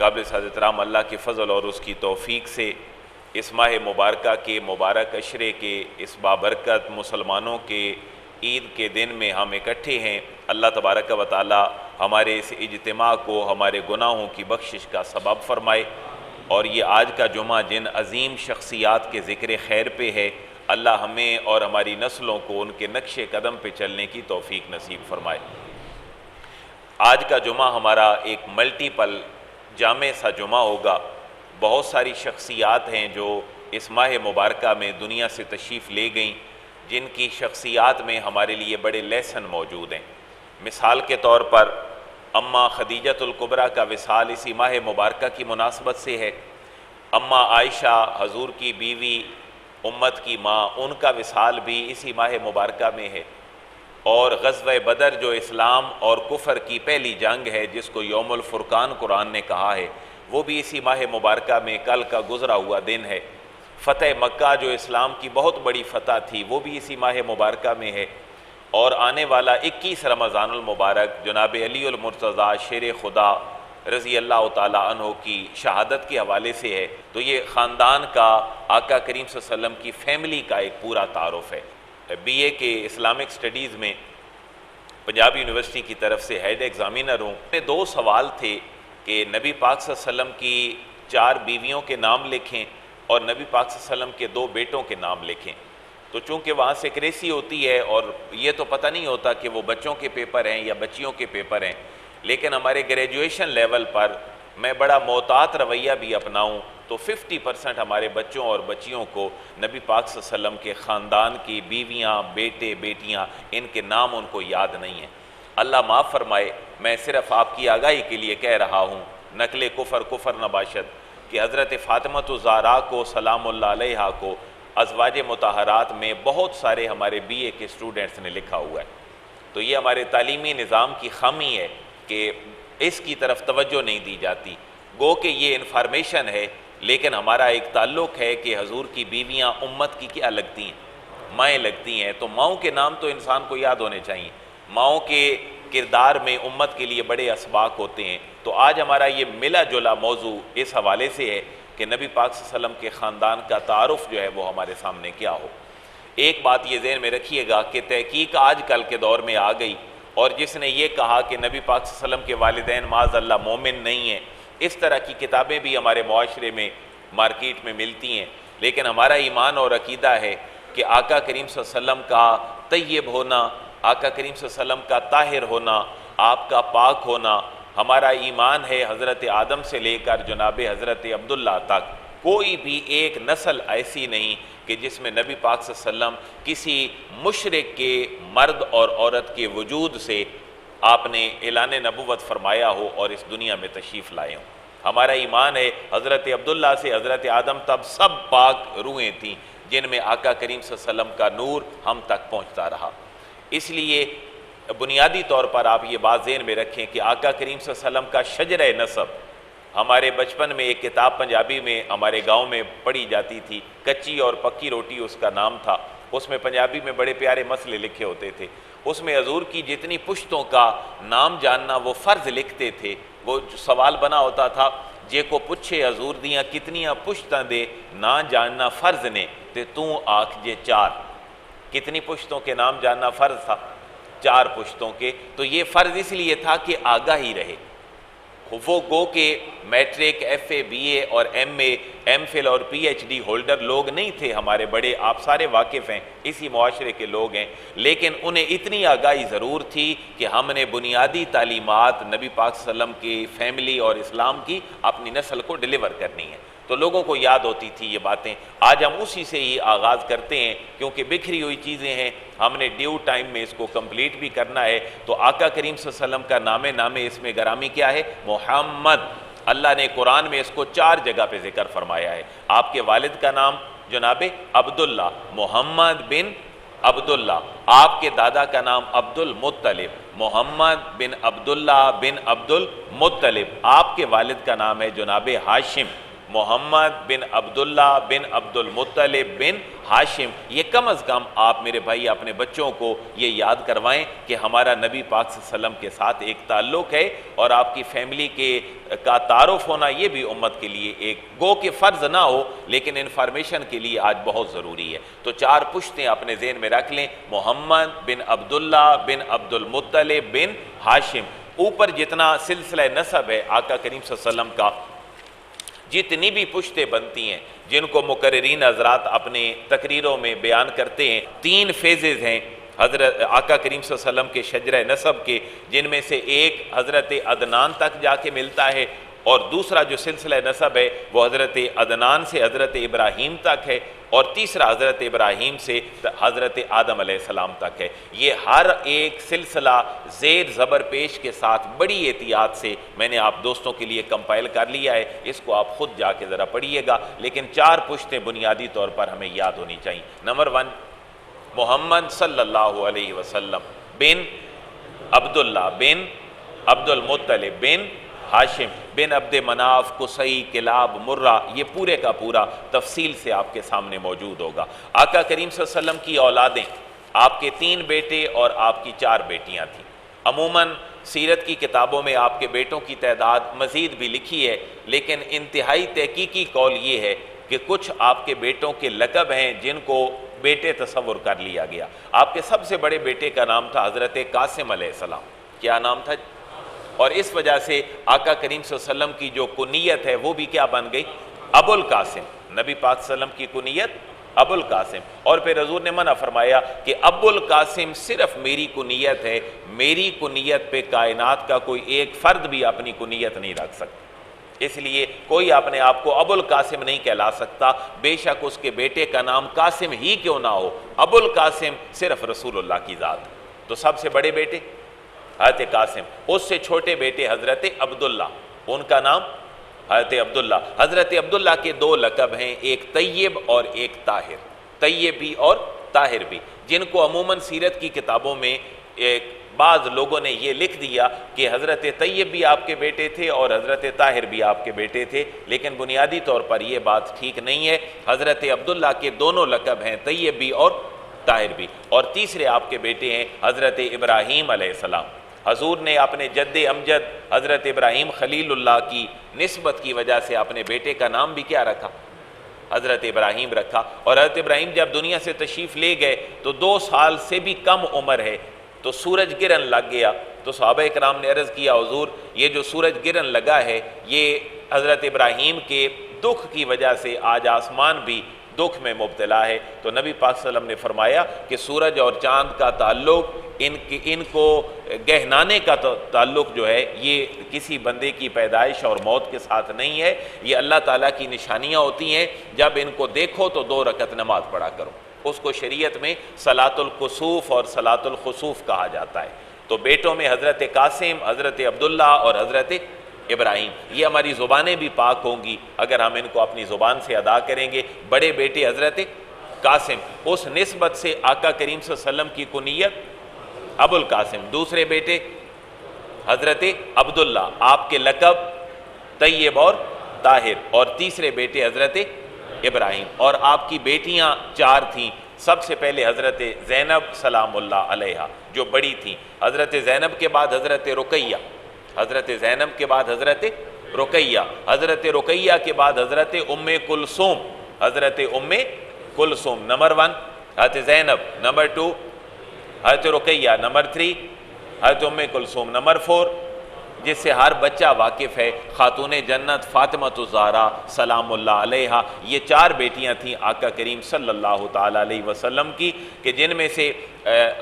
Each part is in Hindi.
काबिल एहतराम अल्लाह के फ़ज़ल और उसकी तौफ़ीक़ से इस माह मुबारक के मुबारक अशरे के इस बाबरकत मुसलमानों के ईद के दिन में हम इकट्ठे हैं। अल्लाह तबारक व तआला हमारे इस इज्तिमा को हमारे गुनाहों की बख्शिश का सबब फ़रमाए और ये आज का जुमा जिन अज़ीम शख्सियात के ज़िक्र खैर पे है, अल्लाह हमें और हमारी नस्लों को उनके नक्शे कदम पे चलने की तौफ़ीक़ नसीब फ़रमाए। आज का जुमा हमारा एक मल्टीपल जामे सा जुमा होगा। बहुत सारी शख्सियात हैं जो इस माह मुबारक में दुनिया से तशरीफ़ ले गईं, जिनकी शख्सियात में हमारे लिए बड़े लेसन मौजूद हैं। मिसाल के तौर पर अम्मा खदीजतुल कुबरा का विसाल इसी माह मुबारक की मुनासबत से है। अम्मा आयशा हजूर की बीवी, उम्मत की माँ, उनका विसाल भी इसी माह मुबारक में है। और ग़ज़वा बदर जो इस्लाम और कुफ़र की पहली जंग है, जिसको यौमुल फ़ुरक़ान कुरान ने कहा है, वो भी इसी माह मुबारक में कल का गुज़रा हुआ दिन है। फ़तह मक्का जो इस्लाम की बहुत बड़ी फ़तह थी, वो भी इसी माह मुबारक में है। और आने वाला 21 रमज़ानुल मुबारक जनाब अलीउल मुर्तज़ा शेर खुदा रज़ी अल्लाह ताला अन्हो की शहादत के हवाले से है। तो ये ख़ानदान का आका करीम सल्लल्लाहु अलैहि वसल्लम की फ़ैमिली का एक पूरा तारुफ़ है। BA के इस्लामिक स्टडीज़ में पंजाब यूनिवर्सिटी की तरफ से हेड एग्ज़ामिनर हूँ। में 2 सवाल थे कि नबी पाक सल्लल्लाहु अलैहि वसल्लम की 4 बीवियों के नाम लिखें और नबी पाक सल्लल्लाहु अलैहि वसल्लम के 2 बेटों के नाम लिखें। तो चूँकि वहाँ सेक्रेसी होती है और ये तो पता नहीं होता कि वो बच्चों के पेपर हैं या बच्चियों के पेपर हैं, लेकिन हमारे ग्रेजुएशन लेवल पर मैं बड़ा मोहतात रवैया भी अपनाऊँ तो 50% हमारे बच्चों और बच्चियों को नबी पाक सल्लल्लाहु अलैहि वसल्लम के ख़ानदान की बीवियाँ, बेटे, बेटियाँ, इनके नाम उनको याद नहीं हैं। अल्लाह माफ़ फरमाए, मैं सिर्फ़ आपकी आगाही के लिए कह रहा हूँ, नकले कुफ़र नबाशत कि हज़रत फ़ातिमा ज़हरा को सलामुल्लाह अलैहा को अज़वाज मुताहरात में बहुत सारे हमारे BA के स्टूडेंट्स ने लिखा हुआ है। तो ये हमारे तालीमी निज़ाम की खामी है कि इसकी तरफ तवज्जो नहीं दी जाती। गो कि ये इन्फॉर्मेशन है, लेकिन हमारा एक ताल्लुक़ है कि हजूर की बीवियाँ उम्मत की क्या लगती हैं, माएँ लगती हैं। तो माओं के नाम तो इंसान को याद होने चाहिए। माओं के किरदार में उम्मत के लिए बड़े असबाक होते हैं। तो आज हमारा ये मिला जुला मौजू इस हवाले से है कि नबी पाक सल्लल्लाहु अलैहि वसल्लम के ख़ानदान का तारुफ़ जो है वो हमारे सामने क्या हो। एक बात ये ज़हन में रखिएगा कि तहकीक आज कल के दौर में आ गई, और जिसने ये कहा कि नबी पाक सल्लल्लाहु अलैहि वसल्लम के वालिदैन माज़अल्लाह मोमिन नहीं हैं, इस तरह की किताबें भी हमारे मुआशरे में मार्केट में मिलती हैं। लेकिन हमारा ईमान और अकीदा है कि आका करीम सल्लल्लाहु अलैहि वसल्लम का तय्यब होना, आका करीम सल्लल्लाहु अलैहि वसल्लम का ताहिर होना, आपका पाक होना, हमारा ईमान है हज़रत आदम से लेकर जनाब हज़रत अब्दुल्ला तक कोई भी एक नस्ल ऐसी नहीं कि जिसमें नबी पाक सल्लल्लाहु अलैहि वसल्लम किसी मुशरिक के मर्द और औरत के वजूद से आपने ऐलान नबुव्वत फरमाया हो और इस दुनिया में तशरीफ़ लाए हों। हमारा ईमान है हज़रत अब्दुल्ला से हज़रत आदम तब सब पाक रूहें थीं जिनमें आका करीम सल्लल्लाहु अलैहि वसल्लम का नूर हम तक पहुँचता रहा। इसलिए बुनियादी तौर पर आप ये बात ज़हन में रखें कि आका करीम सल्लल्लाहु अलैहि वसल्लम का शजर नसब, हमारे बचपन में एक किताब पंजाबी में हमारे गांव में पढ़ी जाती थी, कच्ची और पक्की रोटी उसका नाम था। उसमें पंजाबी में बड़े प्यारे मसले लिखे होते थे। उसमें हजूर की जितनी पुश्तों का नाम जानना वो फ़र्ज़ लिखते थे। वो सवाल बना होता था, जे को पूछे हजूर दियाँ कितनियाँ पुश्तां दे ना जानना फ़र्ज़ ने ते तू आख जे 4। कितनी पुश्तों के नाम जानना फ़र्ज़ था? 4 पुश्तों के। तो ये फ़र्ज़ इसलिए था कि आगाही रहे। वो गो के मैट्रिक, FA, BA और MA, MPhil और PhD होल्डर लोग नहीं थे हमारे बड़े, आप सारे वाकिफ़ हैं, इसी मुआशरे के लोग हैं। लेकिन उन्हें इतनी आगाही ज़रूर थी कि हमने बुनियादी तालीमात नबी पाक सल्लल्लाहु अलैहि वसल्लम की फ़ैमिली और इस्लाम की अपनी नस्ल को डिलीवर करनी है। तो लोगों को याद होती थी ये बातें। आज हम उसी से ही आगाज़ करते हैं, क्योंकि बिखरी हुई चीज़ें हैं, हमने ड्यू टाइम में इसको कंप्लीट भी करना है। तो आका करीम सल्लल्लाहु अलैहि वसल्लम का नामे इसमें गरामी क्या है? मोहम्मद। अल्लाह ने कुरान में इसको 4 जगह पे जिक्र फरमाया है। आपके वालिद का नाम जनाब अब्दुल्ला, मोहम्मद बिन अब्दुल्ला। आपके दादा का नाम अब्दुल मुत्तलिब, मोहम्मद बिन अब्दुल्ला बिन अब्दुल मुत्तलिब। आपके वालिद का नाम है जनाब हाशिम, मोहम्मद बिन अब्दुल्ला बिन अब्दुल मुत्तलिब बिन हाशिम। ये कम अज़ कम आप मेरे भाई अपने बच्चों को ये याद करवाएं कि हमारा नबी पाक सल्लल्लाहु अलैहि वसल्लम के साथ एक ताल्लुक़ है, और आपकी फैमिली के का तारुफ होना ये भी उम्मत के लिए एक गो के फ़र्ज़ ना हो लेकिन इन्फॉर्मेशन के लिए आज बहुत ज़रूरी है। तो 4 पुश्तें अपने ज़हन में रख लें, मोहम्मद बिन अब्दुल्ला बिन अब्दुल मुत्तलिब बिन हाशिम। ऊपर जितना सिलसिला नसब है आका करीम सल्लल्लाहु अलैहि वसल्लम का, जितनी भी पुश्तें बनती हैं जिनको मुकर्रिरीन हज़रात अपने तकरीरों में बयान करते हैं, 3 फेजेज़ हैं हज़रत आका करीम सल्लल्लाहु अलैहि वसल्लम के शजरा नसब के, जिनमें से एक हज़रत अदनान तक जाके मिलता है और दूसरा जो सिलसिला नसब है वो हज़रत अदनान से हज़रत इब्राहीम तक है, और तीसरा हज़रत इब्राहीम से हज़रत आदम अलैहिस्सलाम तक है। ये हर एक सिलसिला ज़ेर ज़बर पेश के साथ बड़ी एहतियात से मैंने आप दोस्तों के लिए कंपाइल कर लिया है, इसको आप ख़ुद जाके ज़रा पढ़िएगा। लेकिन 4 पुश्तें बुनियादी तौर पर हमें याद होनी चाहिए। नंबर 1, मोहम्मद सल्लल्लाहु अलैहि वसल्लम बिन अब्दुल्ला बिन अब्दुल मुत्तलिब बिन हाशिम बिन अब्द मनाफ कुसई किलाब मुर्रा, ये पूरे का पूरा तफसील से आपके सामने मौजूद होगा। आका करीम सल्लल्लाहु अलैहि वसल्लम की औलादें, आपके 3 बेटे और आपकी 4 बेटियां थीं। अमूमन सीरत की किताबों में आपके बेटों की तादाद मज़ीद भी लिखी है, लेकिन इंतहाई तहकीकी कौल ये है कि कुछ आपके बेटों के लक़ब हैं जिनको बेटे तसव्वुर कर लिया गया। आपके सबसे बड़े बेटे का नाम था हज़रत कासिम अलैहिस्सलाम। क्या नाम था? और इस वजह से आका करीम सल्लल्लाहु अलैहि वसल्लम की जो कुनियत है वो भी क्या बन गई? अबुल कासिम। नबी पाक सल्लल्लाहु अलैहि वसल्लम की कुनियत अबुल कासिम। और फिर हजूर ने मना फरमाया कि अबुल कासिम सिर्फ मेरी कुनियत है, मेरी कुनियत पे कायनात का कोई एक फ़र्द भी अपनी कुनियत नहीं रख सकता, इसलिए कोई अपने आप को अबुल कासिम नहीं कहला सकता, बेशक उसके बेटे का नाम कासिम ही क्यों ना हो। अबुल कासिम सिर्फ रसूलुल्लाह की ज़ात। तो सबसे बड़े बेटे हज़रत कासिम, उससे छोटे बेटे हज़रत अब्दुल्ला, उनका नाम हज़रत अब्दुल्ला। हज़रत अब्दुल्ला के 2 लक़ब हैं, एक तय्यब और एक ताहिर। तय्यब भी और ताहिर भी, जिनको अमूमन सीरत की किताबों में एक बाज़ लोगों ने ये लिख दिया कि हज़रत तय्यब भी आपके बेटे थे और हज़रत ताहिर भी आपके बेटे थे, लेकिन बुनियादी तौर पर यह बात ठीक नहीं है। हज़रत अब्दुल्ला के दोनों लक़ब हैं, तय्यब भी और ताहिर भी। और तीसरे आपके बेटे हैं हज़रत इब्राहीम अलैहिस्सलाम। हजूर ने अपने जद्दे अमजद हज़रत इब्राहीम खलीलुल्लाह की निस्बत की वजह से अपने बेटे का नाम भी क्या रखा? हज़रत इब्राहीम रखा। और हज़रत इब्राहीम जब दुनिया से तशरीफ़ ले गए तो 2 साल से भी कम उम्र है, तो सूरज गिरन लग गया। तो सहाबा इकराम ने अर्ज़ किया, हुजूर ये जो सूरज गिरन लगा है ये हज़रत इब्राहीम के दुख की वजह से आज आसमान भी दुख में मुब्तला है। तो नबी पाक सल्लल्लाहु अलैहि वसल्लम ने फरमाया कि सूरज और चाँद का ताल्लुक़ इनको गहनाने का ताल्लुक़ जो है ये किसी बंदे की पैदाइश और मौत के साथ नहीं है, ये अल्लाह ताला की निशानियाँ होती हैं। जब इनको देखो तो 2 रकत नमाज पढ़ा करो। उसको शरीयत में सलातुल कुसूफ और सलातुल खुसूफ कहा जाता है। तो बेटों में हज़रत कासिम, हज़रत अब्दुल्ला और हज़रत इब्राहीम, ये हमारी ज़ुबानें भी पाक होंगी अगर हम इनको अपनी ज़ुबान से अदा करेंगे। बड़े बेटे हज़रत कासिम, उस निस्बत से आका करीम सल्लल्लाहु अलैहि वसल्लम की कुनियत अबुल कासिम। दूसरे बेटे हज़रत अब्दुल्ला, आपके लक़ब तय्यब और ताहिर। और तीसरे बेटे हज़रत इब्राहीम। और आपकी बेटियां 4 थीं। सबसे पहले हज़रत ज़ैनब सलामुल्लाह अलैहा जो बड़ी थी, हज़रत ज़ैनब के बाद हज़रत रुकैया, हज़रत ज़ैनब के बाद हज़रत रुकैया, हज़रत रुकैया के बाद हज़रत उम्मे कुलसूम, हज़रत उम्मे कुलसूम। नंबर 1 हज़रत ज़ैनब, नंबर 2 हज़रत रुकैया, नंबर 3 हज़रत उम्मे कुलसूम, नंबर 4 जिससे हर बच्चा वाकिफ़ है, खातून जन्नत फ़ातिमतुज़ ज़हरा सलामुल्लाह अलैहा। ये 4 बेटियां थीं आका करीम सल्लल्लाहु ताला अलैहि वसल्लम की, कि जिनमें से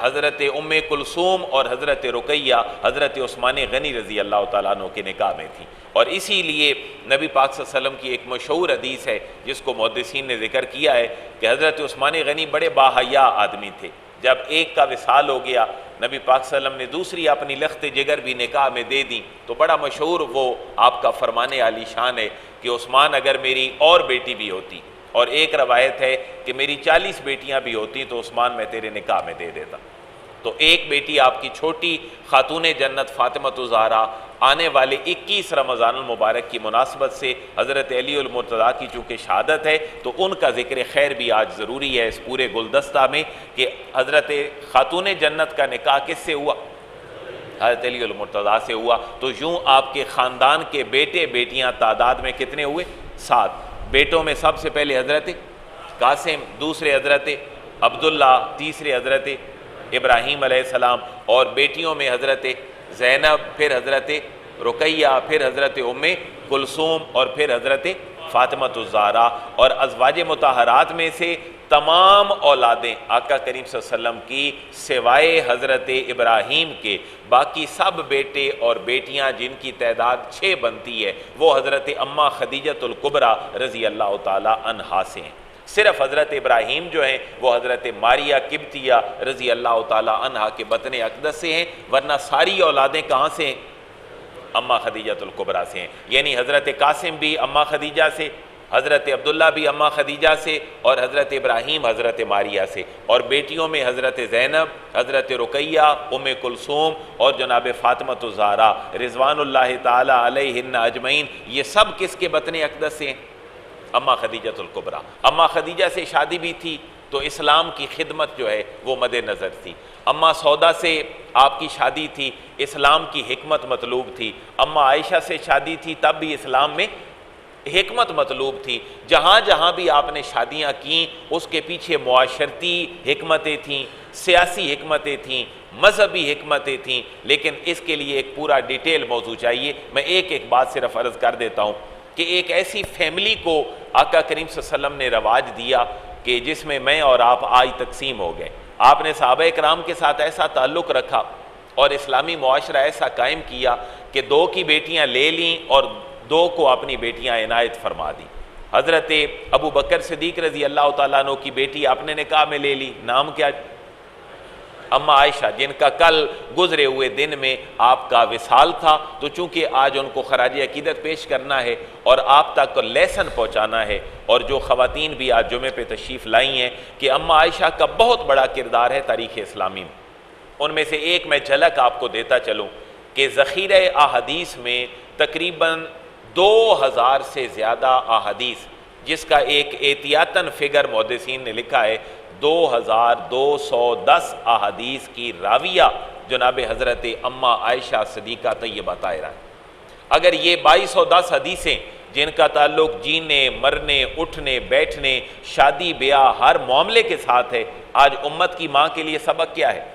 हज़रत उम्मे कुलसूम और हज़रत रुकैया हज़रत उस्मान गनी रज़ी अल्लाह ताला अन्हु के निकाह में थी। और इसीलिए नबी पाक सल्लल्लाहु अलैहि वसल्लम की एक मशहूर हदीस है जिसको मुहद्दिसीन ने ज़िक्र किया है कि हज़रत उस्मान गनी बड़े बाहया आदमी थे। जब एक का विसाल हो गया, नबी पाक सल्लल्लाहु अलैहि वसल्लम ने दूसरी अपनी लख्त जिगर भी निकाह में दे दी। तो बड़ा मशहूर वो आपका फरमाने आली शान है कि उस्मान अगर मेरी और बेटी भी होती, और एक रवायत है कि मेरी 40 बेटियां भी होती, तो उस्मान मैं तेरे निकाह में दे देता। तो एक बेटी आपकी छोटी खातून जन्नत फातिमा ज़हरा आने वाले 21 रमज़ानुल मुबारक की मुनासबत से हज़रत अली उल मुर्तज़ा की चूँकि शहादत है तो उनका ज़िक्र खैर भी आज ज़रूरी है इस पूरे गुलदस्ता में कि हज़रत खातून जन्नत का निकाह किससे हुआ? हज़रत अली उल मुर्तज़ा से हुआ। तो यूँ आपके ख़ानदान के बेटे बेटियाँ तादाद में कितने हुए? 7। बेटों में सबसे पहले हज़रत कासिम, दूसरे हज़रत अब्दुल्ला, तीसरे हज़रत इब्राहीम अलैहिस्सलाम, और बेटियों में हज़रत ज़ैनब, फिर हज़रत रुकैया, फिर हज़रत उम्मे कुलसूम और फिर हज़रत फातिमा-तुज़-ज़हरा। और अज़वाज मुतहरात में से तमाम औलादें आका करीम सल्लल्लाहु अलैहि वसल्लम की सिवाय हज़रत इब्राहीम के बाकी सब बेटे और बेटियां जिनकी तादाद 6 बनती है वो हज़रत अम्मा खदीजतुल कुबरा रज़ी अल्लाह ताला अन्हा से हैं। सिर्फ हज़रत इब्राहीम जो हैं वो हज़रत मारिया किब्तिया रज़ी अल्लाह ताला अन्हा के बतन अक़दस से हैं, वरना सारी औलादें कहाँ से हैं? अम्मा खदीजतुल कुबरा से हैं। यानी हज़रत कासिम भी अम्मा खदीजा से, हज़रत अब्दुल्ला भी अम्मा खदीजा से, और हज़रत इब्राहीम हज़रत मारिया से। और बेटियों में हज़रत ज़ैनब, हज़रत रुकैया, उम्मे कुलसूम और जनाब फातिमा-तुज़-ज़हरा रिज़वानुल्लाहि ताला अलैहिन्ना अजमईन, ये सब किसके बतन अक़दस से हैं? अम्मा खदीजतुल कुबरा। अम्मा खदीजा से शादी भी थी तो इस्लाम की खिदमत जो है वो मद्देनज़र थी। अम्मा सौदा से आपकी शादी थी, इस्लाम की हिकमत मतलूब थी। अम्मा आयशा से शादी थी तब भी इस्लाम में हिकमत मतलूब थी। जहाँ जहाँ भी आपने शादियाँ की उसके पीछे मुआशरती हिकमतें थीं, सियासी हिकमतें थीं, मजहबी हिकमतें थीं। लेकिन इसके लिए एक पूरा डिटेल मौजू चाहिए। मैं एक एक बात सिर्फ अर्ज़ कर देता हूँ कि एक ऐसी फैमिली को आका करीम सल्लल्लाहु अलैहि वसल्लम ने रवाज दिया कि जिसमें मैं और आप आज तकसीम हो गए। आपने सहाबा कराम के साथ ऐसा ताल्लुक़ रखा और इस्लामी मुआशरा ऐसा कायम किया कि 2 की बेटियां ले लीं और 2 को अपनी बेटियां इनायत फरमा दी। हज़रत अबू बकर सिद्दीक़ रज़ी अल्लाह ताला अन्हु की बेटी आपने निकाह में ले ली, नाम क्या? अम्मा आयशा, जिनका कल गुजरे हुए दिन में आपका विसाल था। तो चूँकि आज उनको खराज अकीदत पेश करना है और आप तक लेसन पहुँचाना है, और जो ख़वातीन भी आज जुमे पे तशरीफ़ लाई हैं कि अम्मा आयशा का बहुत बड़ा किरदार है तारीख़ इस्लामी में। उनमें से एक मैं झलक आपको देता चलूँ कि ज़ख़ीरे अहादीस में तकरीबन 2000 से ज़्यादा अहादीस, जिसका एक एहतियातन फ़िगर मुहद्दिसीन ने लिखा है 2210 अहादीस की राविया जनाब हज़रत अम्मा आयशा सिद्दीक़ा तय्यबा ताहिरा है। अगर ये 2210 हदीसें जिनका ताल्लुक़ जीने, मरने, उठने, बैठने, शादी ब्याह हर मामले के साथ है, आज उम्मत की माँ के लिए सबक क्या है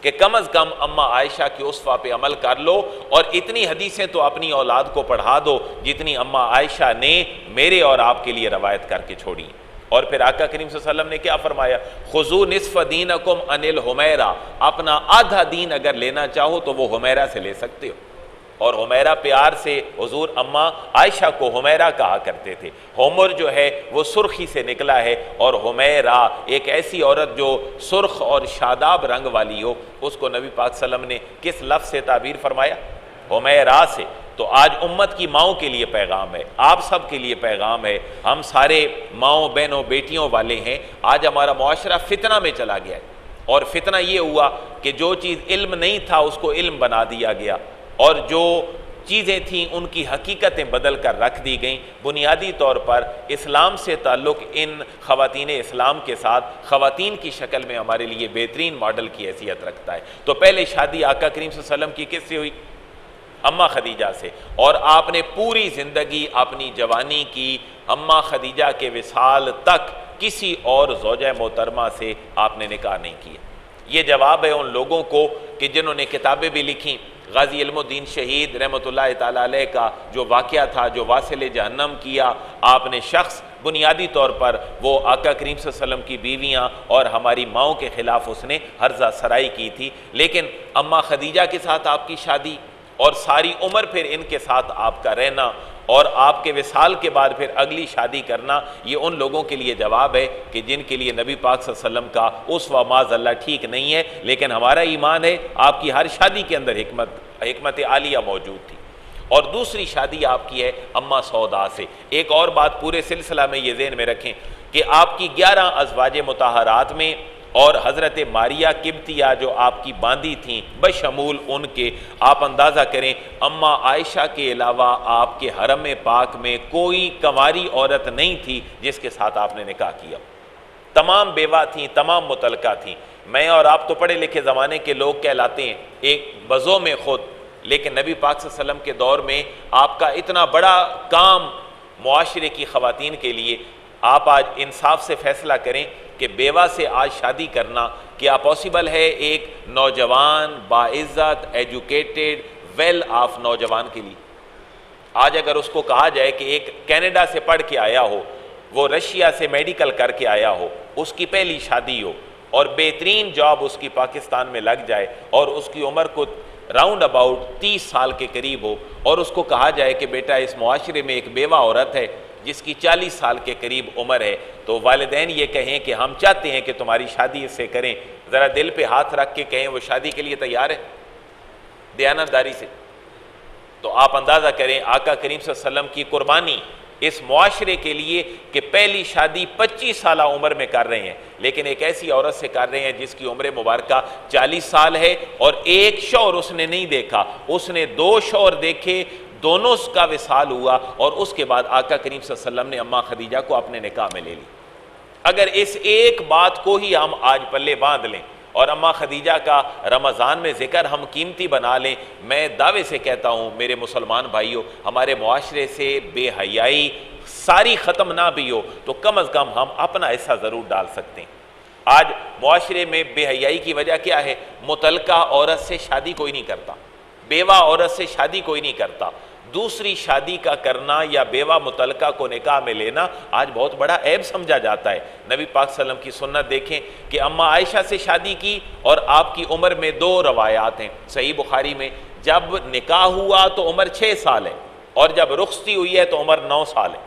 कि कम अज़ कम अम्मा आयशा के उस्वा पे अमल कर लो और इतनी हदीसें तो अपनी औलाद को पढ़ा दो जितनी अम्मा आयशा ने मेरे और आपके लिए रवायत करके छोड़ी। और फिर आका करीम सल्लल्लाहु अलैहि वसल्लम ने क्या फरमाया? खुजू निस्फ दीनकुम अनिल हुमैरा, अपना आधा दीन अगर लेना चाहो तो वो हुमैरा से ले सकते हो। और हुमैरा प्यार से हुजूर अम्मा आयशा को हुमैरा कहा करते थे। हुमर जो है वो सुर्खी से निकला है, और हुमैरा एक ऐसी औरत जो सुर्ख और शादाब रंग वाली हो, उसको नबी पाक सल्लल्लाहु अलैहि वसल्लम ने किस लफ्ज़ से ताबीर फरमाया? हुमैरा से। तो आज उम्मत की माओं के लिए पैगाम है, आप सब के लिए पैगाम है। हम सारे माओं बहनों बेटियों वाले हैं। आज हमारा मुआशरा फितना में चला गया है, और फितना ये हुआ कि जो चीज़ इल्म नहीं था उसको इल्म बना दिया गया, और जो चीज़ें थीं उनकी हकीकतें बदल कर रख दी गईं। बुनियादी तौर पर इस्लाम से ताल्लुक़ इन ख़वातीन इस्लाम के साथ ख़वातीन की शक्ल में हमारे लिए बेहतरीन मॉडल की हैसियत रखता है। तो पहले शादी आका करीम सल्लल्लाहु अलैहि वसल्लम की किससे हुई? अम्मा खदीजा से। और आपने पूरी ज़िंदगी अपनी जवानी की अम्मा खदीजा के विसाल तक किसी और ज़ौजा मोहतरमा से आपने निकाह नहीं किया। ये जवाब है उन लोगों को कि जिन्होंने किताबें भी लिखीं। गाजी इल्मुद्दीन शहीद रहमतुल्लाह ताला अलैह का जो वाक़या था, जो वासिल जहन्नम किया आपने शख्स, बुनियादी तौर पर वो आका करीम सल्लल्लाहु अलैहि वसल्लम की बीवियाँ और हमारी माओं के ख़िलाफ़ उसने हर्जा सराई की थी। लेकिन अम्मा खदीजा के साथ आपकी शादी और सारी उम्र फिर इनके साथ आपका रहना और आपके विसाल के बाद फिर अगली शादी करना, ये उन लोगों के लिए जवाब है कि जिनके लिए नबी पाक सल्लल्लाहु अलैहि वसल्लम का उस्वा माज़अल्लाह ठीक नहीं है। लेकिन हमारा ईमान है आपकी हर शादी के अंदर हिकमत आलिया मौजूद थी। और दूसरी शादी आपकी है अम्मा सौदा से। एक और बात पूरे सिलसिला में ये ज़हन में रखें कि आपकी 11 अज़वाज मुताहरात में और हज़रत मारिया किब्तिया जो आपकी बांदी थीं बशमूल उनके, आप अंदाज़ा करें अम्मा आयशा के अलावा आपके हरम पाक में कोई कंवारी औरत नहीं थी जिसके साथ आपने निकाह किया। तमाम बेवा थीं, तमाम मुतलका थीं। मैं और आप तो पढ़े लिखे ज़माने के लोग कहलाते हैं एक बज़ो में ख़ुद, लेकिन नबी पाक सल्लल्लाहु अलैहि वसल्लम के दौर में आपका इतना बड़ा काम मुआशरे की ख़वातीन के लिए, आप आज इंसाफ से फ़ैसला करें कि बेवा से आज शादी करना क्या पॉसिबल है एक नौजवान बाइज़्ज़त एजुकेटेड वेल ऑफ नौजवान के लिए? आज अगर उसको कहा जाए कि एक कनाडा से पढ़ के आया हो, वो रशिया से मेडिकल करके आया हो, उसकी पहली शादी हो और बेहतरीन जॉब उसकी पाकिस्तान में लग जाए और उसकी उम्र को राउंड अबाउट 30 साल के करीब हो, और उसको कहा जाए कि बेटा इस मुआशरे में एक बेवा औरत है जिसकी 40 साल के करीब उम्र है, तो वालिदैन ये कहें कि हम चाहते हैं कि तुम्हारी शादी इससे करें, ज़रा दिल पे हाथ रख के कहें वो शादी के लिए तैयार है दयानतदारी से? तो आप अंदाज़ा करें आका करीम सल्लल्लाहु अलैहि वसल्लम की कुर्बानी इस मुआशरे के लिए कि पहली शादी 25 साल उम्र में कर रहे हैं, लेकिन एक ऐसी औरत से कर रहे हैं जिसकी उम्र मुबारका 40 साल है और एक शौहर उसने नहीं देखा, उसने 2 शौहर देखे, दोनों का विसाल हुआ और उसके बाद आका करीम सल्लल्लाहु अलैहि वसल्लम ने अम्मा खदीजा को अपने निकाह में ले ली। अगर इस एक बात को ही हम आज पल्ले बांध लें और अम्मा खदीजा का रमज़ान में ज़िक्र हम कीमती बना लें, मैं दावे से कहता हूँ मेरे मुसलमान भाइयों, हमारे मुआशरे से बेहयाई सारी ख़त्म ना भी हो तो कम अज़ कम हम अपना हिस्सा ज़रूर डाल सकते हैं। आज मुआशरे में बेहयाई की वजह क्या है? मुतलका औरत से शादी कोई नहीं करता, बेवा औरत से शादी कोई नहीं करता। दूसरी शादी का करना या बेवा मुतलका को निकाह में लेना आज बहुत बड़ा ऐब समझा जाता है। नबी पाक सल्लल्लाहु अलैहि वसल्लम की सुन्नत देखें कि अम्मा आयशा से शादी की और आपकी उम्र में 2 रवायात हैं सही बुखारी में, जब निकाह हुआ तो उम्र 6 साल है और जब रुखसती हुई है तो उम्र 9 साल है,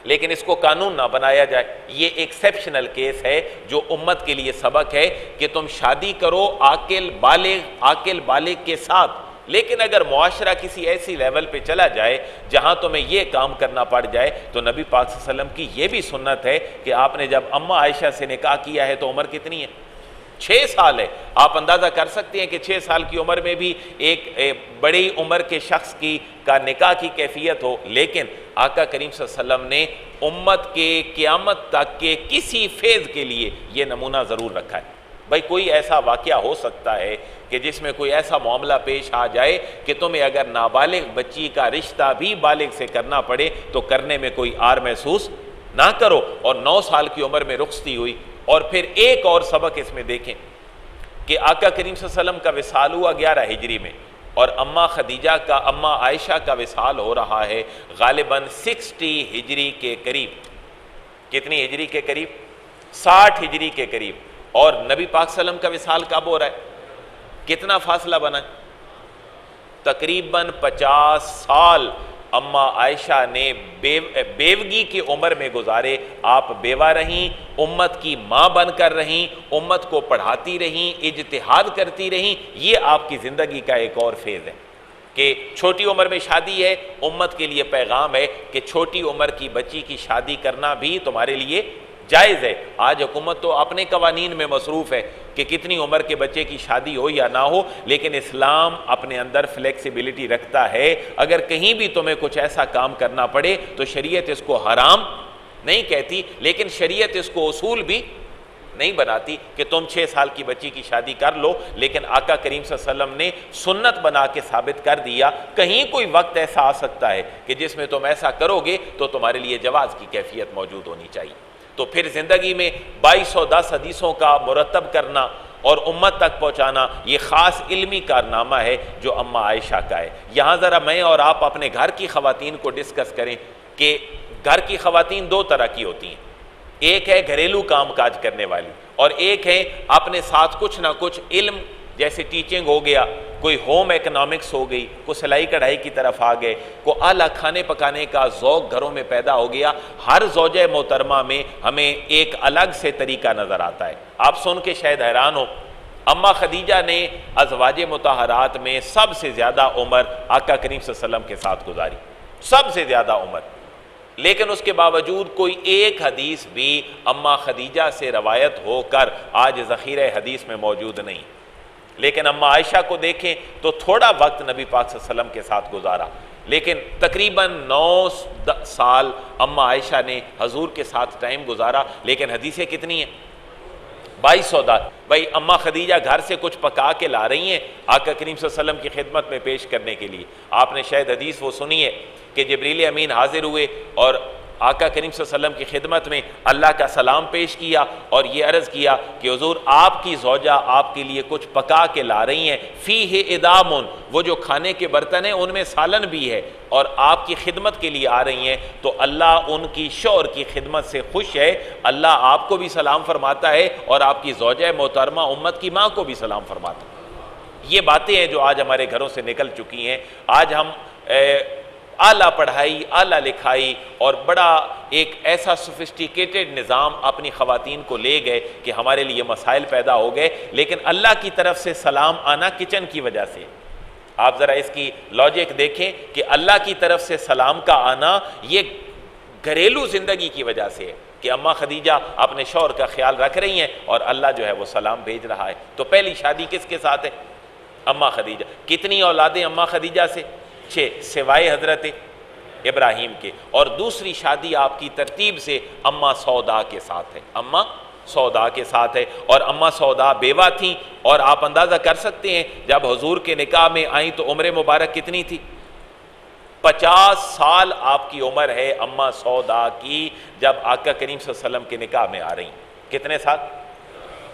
लेकिन इसको कानून ना बनाया जाए। ये एक्सेप्शनल केस है जो उम्मत के लिए सबक है कि तुम शादी करो आकिल बालिग के साथ, लेकिन अगर मुआशरा किसी ऐसी लेवल पे चला जाए जहां तुम्हें ये काम करना पड़ जाए तो नबी पाक सल्लल्लाहु अलैहि वसल्लम की ये भी सुन्नत है कि आपने जब अम्मा आयशा से निकाह किया है तो उम्र कितनी है? 6 साल है। आप अंदाज़ा कर सकते हैं कि 6 साल की उम्र में भी एक बड़ी उम्र के शख्स की का निकाह की कैफियत हो, लेकिन आका करीम सल्लल्लाहु अलैहि वसल्लम ने उम्मत के क़यामत तक के किसी फेज़ के लिए ये नमूना ज़रूर रखा है। भाई कोई ऐसा वाक़या हो सकता है कि जिसमें कोई ऐसा मामला पेश आ जाए कि तुम्हें अगर नाबालिग बच्ची का रिश्ता भी बालिग से करना पड़े तो करने में कोई आर महसूस ना करो। और 9 साल की उम्र में रुखसती हुई। और फिर एक और सबक इसमें देखें कि आका करीम सल्लल्लाहु अलैहि वसल्लम का विसाल हुआ 11 हिजरी में और अम्मा आयशा का विसाल हो रहा है गालिबन 60 हिजरी के करीब। कितनी हिजरी के करीब? 60 हिजरी के करीब। और नबी पाक सल्लल्लाहु अलैहि वसल्लम का विसाल कब हो रहा है? कितना फासला बना? तकरीबन 50 साल अम्मा आयशा ने बेवगी की उम्र में गुजारे। आप बेवा रहीं, उम्मत की माँ बनकर रहीं, उम्मत को पढ़ाती रहीं, इज्तिहाद करती रहीं। ये आपकी ज़िंदगी का एक और फेज़ है कि छोटी उम्र में शादी है। उम्मत के लिए पैगाम है कि छोटी उम्र की बच्ची की शादी करना भी तुम्हारे लिए जायज़ है। आज हुकूमत तो अपने कवानीन में मसरूफ़ है कि कितनी उम्र के बच्चे की शादी हो या ना हो, लेकिन इस्लाम अपने अंदर फ्लेक्सिबिलिटी रखता है। अगर कहीं भी तुम्हें कुछ ऐसा काम करना पड़े तो शरीयत इसको हराम नहीं कहती, लेकिन शरीयत इसको उसूल भी नहीं बनाती कि तुम 6 साल की बच्ची की शादी कर लो। लेकिन आका करीम सल्लल्लाहु अलैहि वसल्लम ने सुन्नत बना के साबित कर दिया। कहीं कोई वक्त ऐसा आ सकता है कि जिसमें तुम ऐसा करोगे तो तुम्हारे लिए जवाज़ की कैफियत मौजूद होनी चाहिए। तो फिर ज़िंदगी में 2210 हदीसों का मुरतब करना और उम्मत तक पहुँचाना ये ख़ास इल्मी कारनामा है जो अम्मा आयशा का है। यहाँ ज़रा मैं और आप अपने घर की ख़वातीन को डिस्कस करें कि घर की ख़वातीन 2 तरह की होती हैं। एक है घरेलू काम काज करने वाली और एक है अपने साथ कुछ ना कुछ इल्म, जैसे टीचिंग हो गया, कोई होम इकोनॉमिक्स हो गई, कोई सिलाई कढ़ाई की तरफ आ गए, को आला खाने पकाने का ज़ौक़ घरों में पैदा हो गया। हर ज़ौजे मोहतरमा में हमें एक अलग से तरीका नज़र आता है। आप सुन के शायद हैरान हो, अम्मा खदीजा ने अज़वाजे मुताहरात में सबसे ज़्यादा उम्र आका करीम सल्लल्लाहु अलैहि वसल्लम के साथ गुजारी, सबसे ज़्यादा उम्र। लेकिन उसके बावजूद कोई एक हदीस भी अम्मा खदीजा से रवायत होकर आज ज़ख़ीरे हदीस में मौजूद नहीं। लेकिन अम्मा आयशा को देखें तो थोड़ा वक्त नबी पाक सल्लल्लाहु अलैहि वसल्लम के साथ गुजारा, लेकिन तकरीबन 9 साल अम्मा आयशा ने हजूर के साथ टाइम गुजारा, लेकिन हदीसें कितनी हैं? 2200। भाई अम्मा खदीजा घर से कुछ पका के ला रही हैं आका करीम सल्लल्लाहु अलैहि वसल्लम की खिदमत में पेश करने के लिए। आपने शायद हदीस वो सुनी है कि जिब्रील अमीन हाजिर हुए और आका करीम सल्लल्लाहु अलैहि वसल्लम की खिदमत में अल्लाह का सलाम पेश किया और ये अर्ज़ किया कि हुजूर आपकी ज़ौजा आपके लिए कुछ पका के ला रही हैं, फ़ीह इदामुन, वो जो खाने के बर्तन हैं उनमें सालन भी है और आपकी खिदमत के लिए आ रही हैं, तो अल्लाह उनकी शौहर की खिदमत से खुश है, अल्लाह आपको भी सलाम फरमाता है और आपकी ज़ौजा मोहतरमा उम्मत की माँ को भी सलाम फरमाता है। ये बातें हैं जो आज हमारे घरों से निकल चुकी हैं। आज हम आला पढ़ाई, आला लिखाई और बड़ा एक ऐसा सोफिस्टिकेटेड निज़ाम अपनी ख़वातीन को ले गए कि हमारे लिए मसाइल पैदा हो गए। लेकिन अल्लाह की तरफ से सलाम आना किचन की वजह से। आप ज़रा इसकी लॉजिक देखें कि अल्लाह की तरफ से सलाम का आना ये घरेलू ज़िंदगी की वजह से है कि अम्मा खदीजा अपने शौहर का ख्याल रख रही हैं और अल्लाह जो है वो सलाम भेज रहा है। तो पहली शादी किसके साथ है? अम्मा खदीजा। कितनी औलादें अम्मा खदीजा से? 6, सिवाय हजरत इब्राहीम के। और दूसरी शादी आपकी तरतीब से अम्मा सौदा के साथ है, अम्मा सौदा के साथ है। और अम्मा सौदा बेवा थी और आप अंदाज़ा कर सकते हैं जब हुजूर के निकाह में आई तो उम्र मुबारक कितनी थी? 50 साल आपकी उम्र है अम्मा सौदा की जब आका करीम सल्लल्लाहु अलैहि वसल्लम के निकाह में आ रही। कितने साल?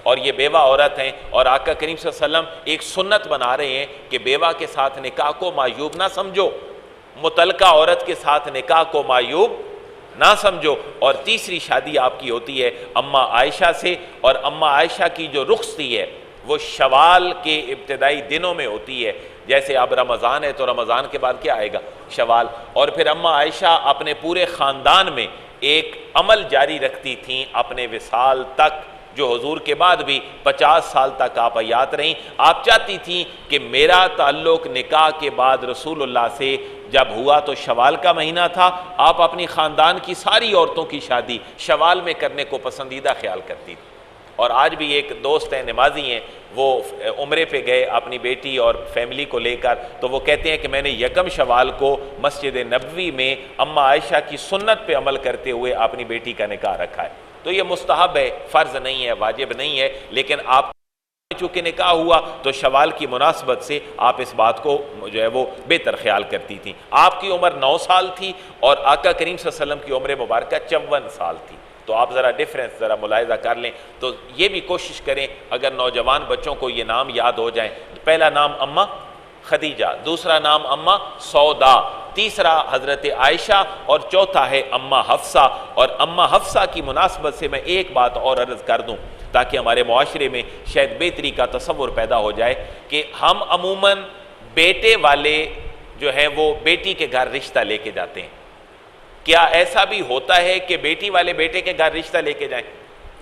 और ये बेवा औरत हैं और आका करीम सल्लल्लाहु अलैहि वसल्लम एक सुन्नत बना रहे हैं कि बेवा के साथ निकाह को मायूब ना समझो, मुतलका औरत के साथ निकाह को मायूब ना समझो। और तीसरी शादी आपकी होती है अम्मा आयशा से, और अम्मा आयशा की जो रुखसती है वो शवाल के इब्तदाई दिनों में होती है। जैसे अब रमज़ान है तो रमज़ान के बाद क्या आएगा? शवाल। और फिर अम्मा आयशा अपने पूरे ख़ानदान में एक अमल जारी रखती थीं अपने विसाल तक, जो हुजूर के बाद भी 50 साल तक आप हयात रहीं। आप चाहती थी कि मेरा ताल्लुक़ निकाह के बाद रसूलुल्लाह से जब हुआ तो शवाल का महीना था, आप अपनी ख़ानदान की सारी औरतों की शादी शवाल में करने को पसंदीदा ख्याल करती थी। और आज भी एक दोस्त हैं, नमाजी हैं, वो उम्रे पे गए अपनी बेटी और फैमिली को लेकर, तो वो कहते हैं कि मैंने यकम शवाल को मस्जिद नबवी में अम्मा आयशा की सुन्नत पे अमल करते हुए अपनी बेटी का निकाह रखा है। तो ये मुस्तहब है, फ़र्ज़ नहीं है, वाजिब नहीं है। लेकिन आप चूँकि निकाह हुआ तो शवाल की मुनासबत से आप इस बात को जो है वो बेहतर ख्याल करती थी। आपकी उम्र 9 साल थी और आका करीम सल्लल्लाहु अलैहि वसल्लम की उम्र मुबारक 54 साल थी। तो आप ज़रा डिफरेंस ज़रा मुलाहिज़ा कर लें। तो ये भी कोशिश करें अगर नौजवान बच्चों को ये नाम याद हो जाएं, पहला नाम अम्मा खदीजा, दूसरा नाम अम्मा सौदा, तीसरा हज़रत आयशा और चौथा है अम्मा हफ्सा। और अम्मा हफ्सा की मुनासबत से मैं एक बात और अर्ज़ कर दूँ ताकि हमारे मुआशरे में शायद बेहतरी का तसव्वुर पैदा हो जाए कि हम अमूमन बेटे वाले जो हैं वो बेटी के घर रिश्ता लेके जाते हैं। क्या ऐसा भी होता है कि बेटी वाले बेटे के घर रिश्ता लेके जाएं?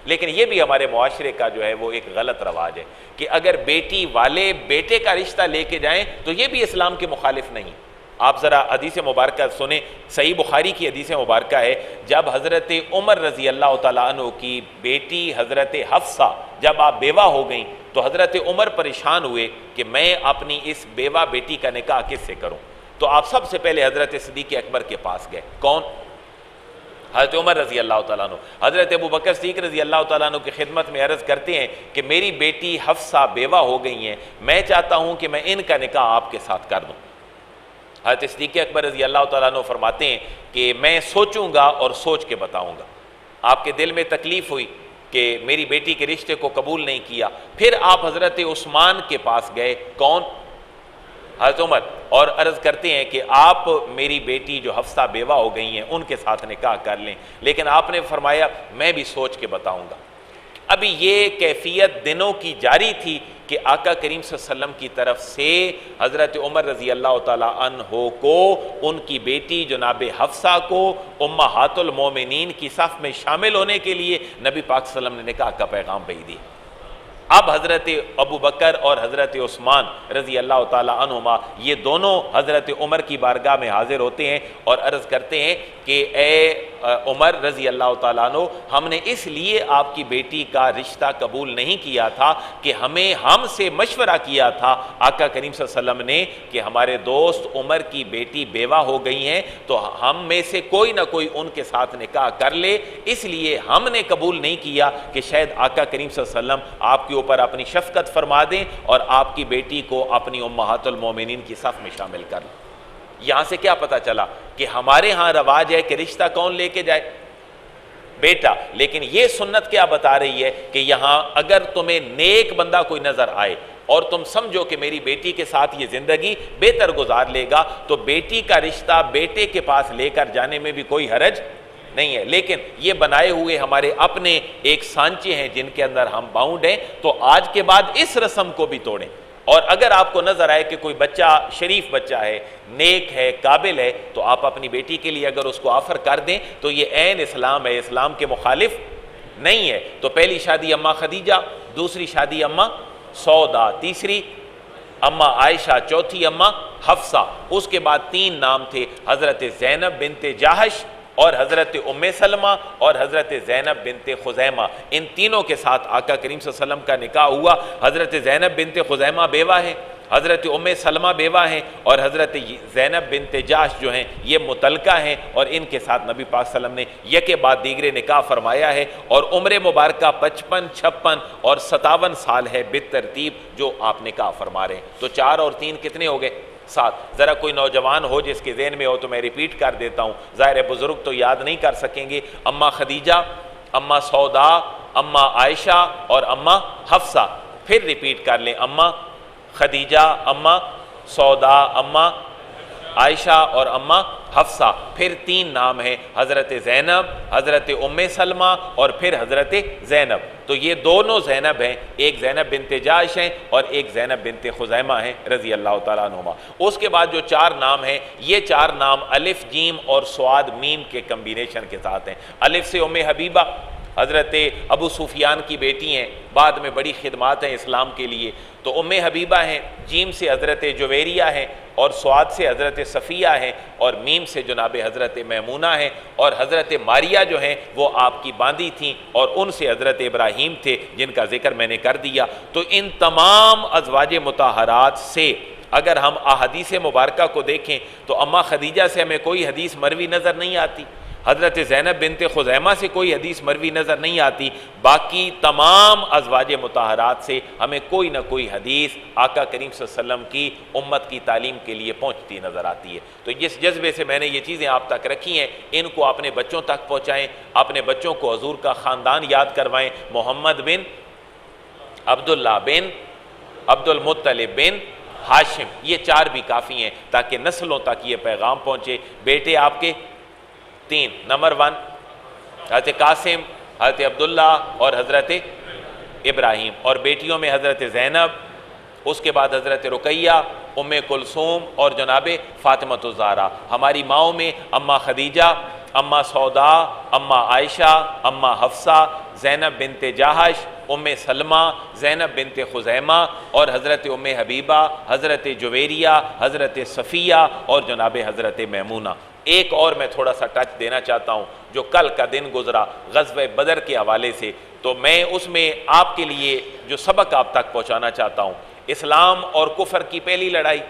लेकिन ये भी हमारे मुआशरे का जो है वो एक गलत रवाज है कि अगर बेटी वाले बेटे का रिश्ता लेके जाएं तो ये भी इस्लाम के मुखालिफ नहीं। आप ज़रा हदीस मुबारक सुने, सही बुखारी की हदीस मुबारक है, जब हज़रत उमर रज़ी अल्लाह तआला अन्हु की बेटी हज़रत हफ्सा जब आप बेवा हो गई तो हज़रत उमर परेशान हुए कि मैं अपनी इस बेवा बेटी का निकाह किससे करूँ। तो आप सबसे पहले हज़रत सिद्दीक़ अकबर के पास गए। कौन? हज़रत उमर रज़ी अल्लाह तआला अन्हु। हज़रत अबू बकर सिद्दीक़ रज़ी अल्लाह तआला अन्हु की खिदमत में अर्ज़ करते हैं कि मेरी बेटी हफ्सा बेवा हो गई हैं, मैं चाहता हूँ कि मैं इनका निकाह आपके साथ कर दूँ। हज़रत सिद्दीक़ अकबर रज़ी अल्लाह तआला अन्हु फरमाते हैं कि मैं सोचूंगा और सोच के बताऊंगा। आपके दिल में तकलीफ़ हुई कि मेरी बेटी के रिश्ते को कबूल नहीं किया, फिर आप हज़रत उस्मान के पास गए। कौन? हज़रत उमर। और अर्ज़ करते हैं कि आप मेरी बेटी जो हफ्सा बेवा हो गई हैं उनके साथ निकाह कर लें, लेकिन आपने फरमाया मैं भी सोच के बताऊंगा। अभी ये कैफियत दिनों की जारी थी कि आका करीम सल्लल्लाहु अलैहि वसल्लम की तरफ से हज़रत उमर रज़ी अल्लाह तआला अन्हो को उनकी बेटी जनाब हफ्सा को उम्महातुल मोमिनीन की सफ़ में शामिल होने के लिए नबी पाक सल्लल्लाहु अलैहि वसल्लम ने निकाह का पैगाम भेज दिया। अब हज़रत अबू बकर और हज़रत उस्मान रज़ी अल्लाह ताला अन्हुमा ये दोनों हज़रत उमर की बारगाह में हाजिर होते हैं और अर्ज़ करते हैं कि ए उमर रज़ी अल्लाह ताला अन्हु, हमने इसलिए आपकी बेटी का रिश्ता कबूल नहीं किया था कि हमसे मशवरा किया था आका करीम सल्लल्लाहु अलैहि वसल्लम ने कि हमारे दोस्त उमर की बेटी बेवा हो गई हैं, तो हम में से कोई ना कोई उनके साथ निकाह कर ले, इसलिए हमने कबूल नहीं किया कि शायद आका करीम सल्लल्लाहु अलैहि वसल्लम आपके ऊपर अपनी शफकत फरमा दें और आपकी बेटी को अपनी उम्महातुल मोमिनीन की सफ़ में शामिल कर लें। यहां से क्या पता चला कि हमारे यहां रवाज है कि रिश्ता कौन लेके जाए? बेटा। लेकिन यह सुन्नत क्या बता रही है कि यहां अगर तुम्हें नेक बंदा कोई नजर आए और तुम समझो कि मेरी बेटी के साथ ये जिंदगी बेहतर गुजार लेगा, तो बेटी का रिश्ता बेटे के पास लेकर जाने में भी कोई हरज नहीं है। लेकिन ये बनाए हुए हमारे अपने एक सांचे हैं जिनके अंदर हम बाउंड हैं, तो आज के बाद इस रस्म को भी तोड़ें। और अगर आपको नजर आए कि कोई बच्चा शरीफ बच्चा है, नेक है, काबिल है, तो आप अपनी बेटी के लिए अगर उसको ऑफर कर दें तो ये ऐन इस्लाम है, इस्लाम के मुखालिफ नहीं है। तो पहली शादी अम्मा खदीजा, दूसरी शादी अम्मा सौदा, तीसरी अम्मा आयशा, चौथी अम्मा हफ्सा। उसके बाद 3 नाम थे, हजरत ज़ैनब बिनते जाहश और हज़रत उम्मे सलमा और हज़रत ज़ैनब बिनते खुज़ैमा। इन तीनों के साथ आका करीम सल्लल्लाहु अलैहि वसल्लम का निकाह हुआ। हज़रत ज़ैनब बिनते खुज़ैमा बेवा है, हज़रत उम्मे सलमा बेवा हैं और हज़रत ज़ैनब बिनते जाश जो हैं ये मुतलका हैं, और इनके साथ नबी पाक सल्लल्लाहु अलैहि वसल्लम ने यके बाद दीगरे निकाह फरमाया है। और उम्र मुबारक 55, 56 और 57 साल है बेतरतीब जो आप निकाह फरमा रहे हैं। तो 4 और 3 कितने हो गए? 7। ज़रा कोई नौजवान हो जिसके ज़हन में हो तो मैं रिपीट कर देता हूँ, ज़ाहिर बुज़ुर्ग तो याद नहीं कर सकेंगे। अम्मा खदीजा, अम्मा सौदा, अम्मा आयशा और अम्मा हफ्सा। फिर रिपीट कर लें, अम्मा खदीजा, अम्मा सौदा, अम्मा आयशा और अम्मा हफ्सा। फिर 3 नाम हैं, हज़रत ज़ैनब, हज़रत उम्मे सलमा और फिर हज़रत ज़ैनब। तो ये दोनों ज़ैनब हैं, एक ज़ैनब बिनते जाश हैं और एक ज़ैनब बिनते खुज़ैमा हैं रज़ी अल्लाह तआला अन्हुमा। उसके बाद जो 4 नाम हैं, ये 4 नाम अलिफ जीम और स्वाद मीम के कम्बिनेशन के साथ हैं। अलिफ से उम्मे हबीबा, हज़रत अबू सुफियान की बेटी हैं, बाद में बड़ी खिदमात हैं इस्लाम के लिए, तो उम्मे हबीबा हैं। जीम से हज़रत जुवैरिया हैं और स्वाद से हज़रत सफ़िया हैं और मीम से जनाब हज़रत मैमूना हैं। और हज़रत मारिया जो हैं वो आपकी बांदी थीं और उनसे हज़रत इब्राहीम थे जिनका जिक्र मैंने कर दिया। तो इन तमाम अज़वाज मुताहरात से अगर हम अहादीस मुबारका को देखें तो अम्मा खदीजा से हमें कोई हदीस मरवी नज़र नहीं आती, हज़रत ज़ैनब बिनते खुज़ैमा से कोई हदीस मरवी नज़र नहीं आती। बाकी तमाम अज़वाज मुताहरात से हमें कोई ना कोई हदीस आका करीम सल्लल्लाहु अलैहि वसल्लम की उम्मत की तालीम के लिए पहुँचती नज़र आती है। तो जिस जज्बे से मैंने ये चीज़ें आप तक रखी हैं, इनको अपने बच्चों तक पहुँचाएँ, अपने बच्चों को हजूर का ख़ानदान याद करवाएँ, मोहम्मद बिन अब्दुल्ला बिन अब्दुल मुत्तलिब बिन हाशिम, ये 4 भी काफ़ी हैं ताकि नस्लों तक ये पैगाम पहुँचे। बेटे आपके 3, नंबर 1 हज़रत कासिम, हज़रत अब्दुल्ला और हज़रत इब्राहीम, और बेटियों में हज़रत ज़ैनब, उसके बाद हज़रत रुकैया, उम्मे कुलसूम और जनाब फ़ातिमतुज़ ज़हरा। हमारी माओं में अम्मा खदीजा, अम्मा सौदा, अम्मा आयशा, अम्मा हफ्सा, ज़ैनब बिनते जाहश, उम्मे सलमा, ज़ैनब बिनते खुज़ैमा और हज़रत उम्मे हबीबा, हज़रत जुवैरिया, हज़रत सफ़िया और जनाब हज़रत मैमूना। एक और मैं थोड़ा सा टच देना चाहता हूँ, जो कल का दिन गुजरा ग़ज़वे बदर के हवाले से, तो मैं उसमें आपके लिए जो सबक आप तक पहुँचाना चाहता हूँ, इस्लाम और कुफ़र की पहली लड़ाई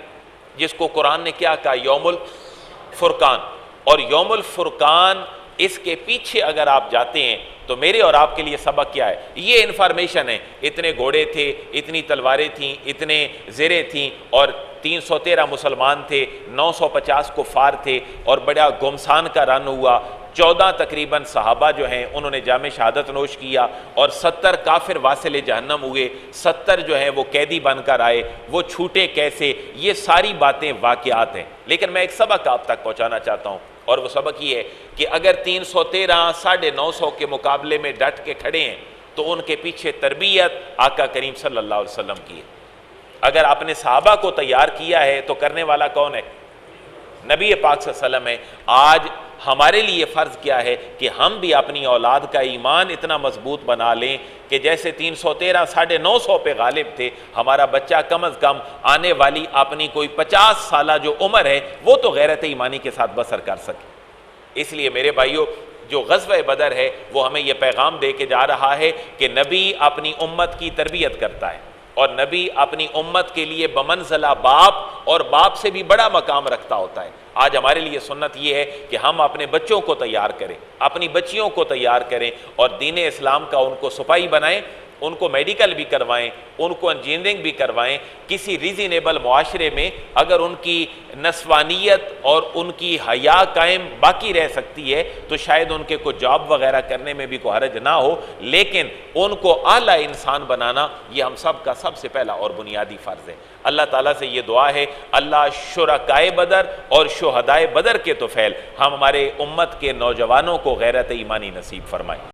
जिसको कुरान ने क्या कहा, यौमुल फुरकान। और यौमुल फुरकान, इसके पीछे अगर आप जाते हैं तो मेरे और आपके लिए सबक क्या है? ये इन्फॉर्मेशन है, इतने घोड़े थे, इतनी तलवारें थीं, इतने ज़ेरें थीं और 313 मुसलमान थे, 950 कुफ़ार थे और बड़ा गुमसान का रन हुआ। 14 तकरीबन सहाबा जो हैं उन्होंने जामे शहादत नोश किया और 70 काफिर वासिल जहन्नम हुए, 70 जो हैं वो कैदी बनकर आए, वो छूटे कैसे, ये सारी बातें वाक़यात हैं। लेकिन मैं एक सबक आप तक पहुँचाना चाहता हूँ और वो सबक ये है कि अगर 313 950 के मुकाबले में डट के खड़े हैं तो उनके पीछे तरबियत आका करीम सल्लल्लाहु अलैहि वसल्लम की है। अगर आपने सहाबा को तैयार किया है तो करने वाला कौन है? नबी पाक सल्लल्लाहु अलैहि वसल्लम है। आज हमारे लिए फ़र्ज़ क्या है कि हम भी अपनी औलाद का ईमान इतना मजबूत बना लें कि जैसे 313 950 पे गालिब थे, हमारा बच्चा कम अज़ कम आने वाली अपनी कोई 50 साल जो उम्र है वो तो गैरत ईमानी के साथ बसर कर सके। इसलिए मेरे भाइयों, जो ग़ज़वा बदर है वो हमें यह पैगाम दे के जा रहा है कि नबी अपनी उम्मत की तरबियत करता है और नबी अपनी उम्मत के लिए बमंज़ला बाप और बाप से भी बड़ा मकाम रखता होता है। आज हमारे लिए सुन्नत ये है कि हम अपने बच्चों को तैयार करें, अपनी बच्चियों को तैयार करें और दीन इस्लाम का उनको सिपाही बनाएं, उनको मेडिकल भी करवाएं, उनको इंजीनियरिंग भी करवाएं। किसी रीजनेबल मुआशरे में अगर उनकी नस्वानियत और उनकी हया कायम बाकी रह सकती है तो शायद उनके को जॉब वगैरह करने में भी कोई हरज ना हो, लेकिन उनको आला इंसान बनाना ये हम सब का सबसे पहला और बुनियादी फ़र्ज़ है। अल्लाह ताला से ये दुआ है, अल्लाह शुरकाए बदर और शुहदाए बदर के तोफ़ैल हम हमारे उम्मत के नौजवानों को गैरत ईमानी नसीब फरमाए।